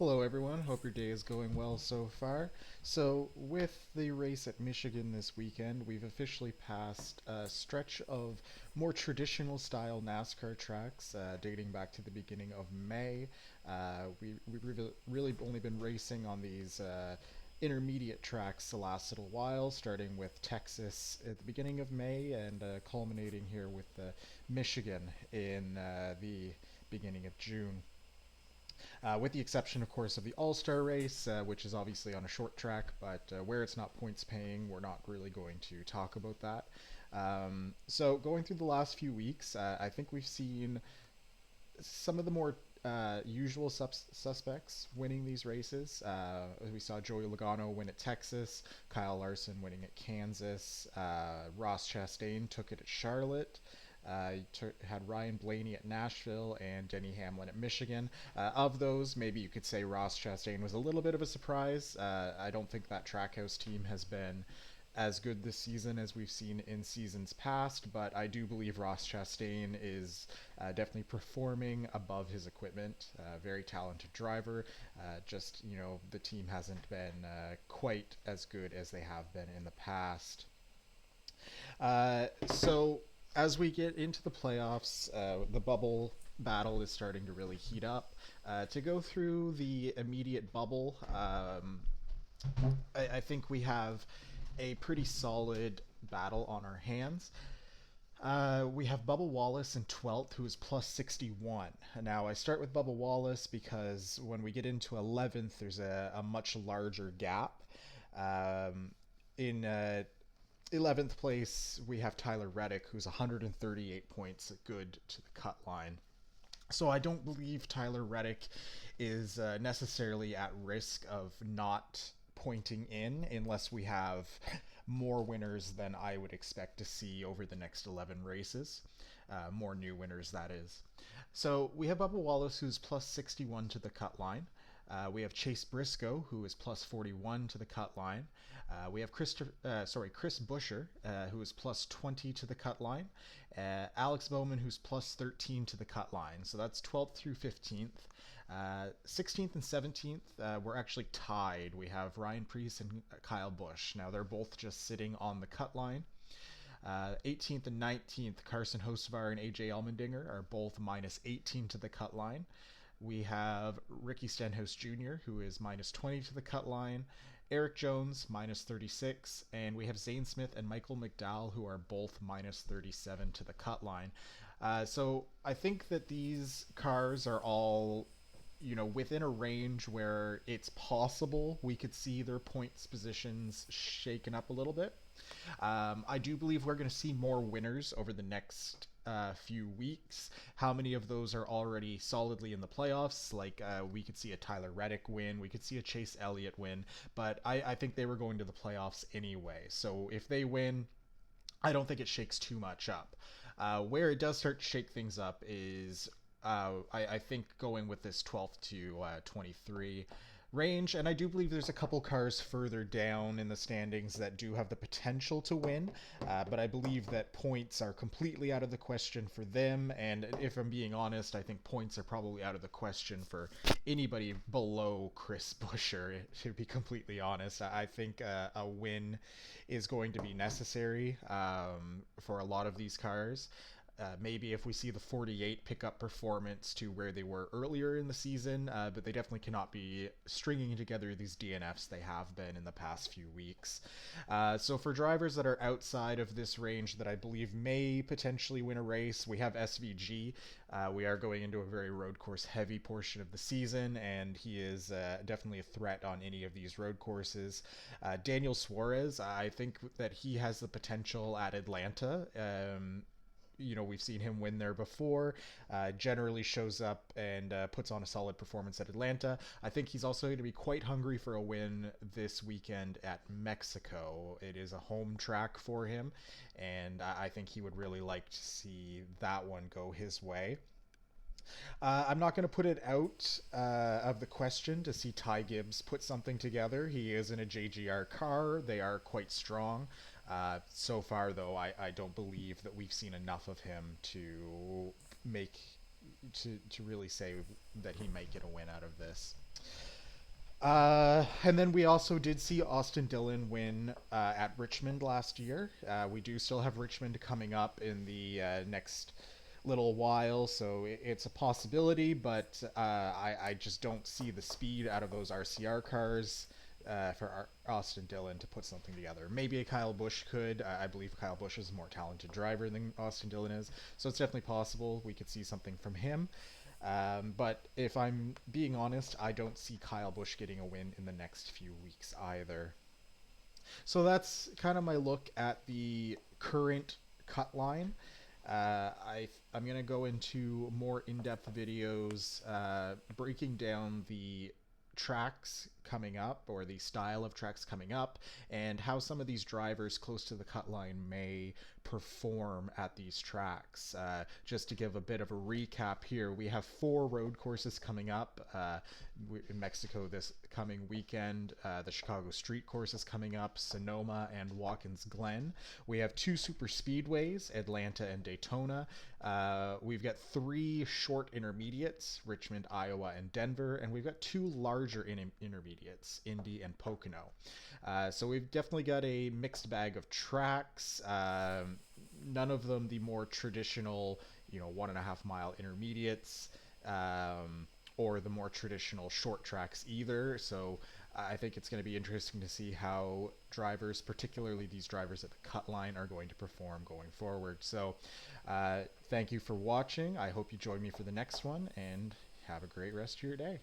Hello, everyone. Hope your day is going well so far. So, with the race at Michigan this weekend, we've officially passed a stretch of more traditional style NASCAR tracks dating back to the beginning of May. We've really only been racing on these intermediate tracks the last little while, starting with Texas at the beginning of May and culminating here with Michigan in the beginning of June. With the exception, of course, of the All Star race, which is obviously on a short track, but where it's not points paying, we're not really going to talk about that. So, going through the last few weeks, I think we've seen some of the more usual suspects winning these races. We saw Joey Logano win at Texas, Kyle Larson winning at Kansas, Ross Chastain took it at Charlotte. Had Ryan Blaney at Nashville and Denny Hamlin at Michigan. Of those, maybe you could say Ross Chastain was a little bit of a surprise. I don't think that Trackhouse team has been as good this season as we've seen in seasons past, but I do believe Ross Chastain is definitely performing above his equipment. Very talented driver. The team hasn't been quite as good as they have been in the past. So as we get into the playoffs, the bubble battle is starting to really heat up. To go through the immediate bubble, I think we have a pretty solid battle on our hands. We have Bubba Wallace in 12th, who is plus 61. Now, I start with Bubba Wallace because when we get into 11th, there's a much larger gap. In 11th place, we have Tyler Reddick, who's 138 points good to the cut line. So I don't believe Tyler Reddick is necessarily at risk of not pointing in unless we have more winners than I would expect to see over the next 11 races. More new winners, that is. So we have Bubba Wallace, who's plus 61 to the cut line. We have Chase Briscoe, who is plus 41 to the cut line. We have Chris Buescher, who is plus 20 to the cut line. Alex Bowman, who's plus 13 to the cut line. So that's 12th through 15th. 16th and 17th, we're actually tied. We have Ryan Preece and Kyle Busch. Now they're both just sitting on the cut line. 18th and 19th, Carson Hocevar and AJ Allmendinger are both minus 18 to the cut line. We have Ricky Stenhouse Jr., who is minus 20 to the cut line. Eric Jones, minus 36. And we have Zane Smith and Michael McDowell, who are both minus 37 to the cut line. So I think that these cars are all within a range where it's possible we could see their points positions shaken up a little bit. I do believe we're going to see more winners over the next few weeks. How many of those are already solidly in the playoffs? We could see a Tyler Reddick win, we could see a Chase Elliott win, but I think they were going to the playoffs anyway. So if they win, I don't think it shakes too much up. Where it does start to shake things up is I think going with this 12th to 23 range, and I do believe there's a couple cars further down in the standings that do have the potential to win, but I believe that points are completely out of the question for them, and if I'm being honest, I think points are probably out of the question for anybody below Chris Buescher, to be completely honest. I think a win is going to be necessary for a lot of these cars. Maybe if we see the 48 pick up performance to where they were earlier in the season, but they definitely cannot be stringing together these DNFs they have been in the past few weeks. So for drivers that are outside of this range that I believe may potentially win a race, we have SVG. We are going into a very road course heavy portion of the season, and he is definitely a threat on any of these road courses. Daniel Suarez, I think that he has the potential at Atlanta. We've seen him win there before, generally shows up and puts on a solid performance at Atlanta. I think he's also going to be quite hungry for a win this weekend at Mexico. It is a home track for him, and I think he would really like to see that one go his way. I'm not going to put it out of the question to see Ty Gibbs put something together. He is in a JGR car. They are quite strong. So far, though, I don't believe that we've seen enough of him to make to really say that he might get a win out of this. And then we also did see Austin Dillon win at Richmond last year. We do still have Richmond coming up in the next little while, so it's a possibility, but I just don't see the speed out of those RCR cars for Austin Dillon to put something together. Maybe a Kyle Busch could. I believe Kyle Busch is a more talented driver than Austin Dillon is, so it's definitely possible we could see something from him. But if I'm being honest, I don't see Kyle Busch getting a win in the next few weeks either. So that's kind of my look at the current cut line. I'm going to go into more in-depth videos breaking down the tracks coming up, or the style of tracks coming up, and how some of these drivers close to the cut line may perform at these tracks. Just to give a bit of a recap here, we have 4 road courses coming up in Mexico this coming weekend. The Chicago Street Course is coming up, Sonoma and Watkins Glen. We have 2 super speedways, Atlanta and Daytona. We've got 3 short intermediates, Richmond, Iowa, and Denver, and we've got 2 larger intermediates, Indy and Pocono. So we've definitely got a mixed bag of tracks. None of them the more traditional, 1.5 mile intermediates, or the more traditional short tracks either. So I think it's going to be interesting to see how drivers, particularly these drivers at the cut line, are going to perform going forward. So thank you for watching. I hope you join me for the next one, and have a great rest of your day.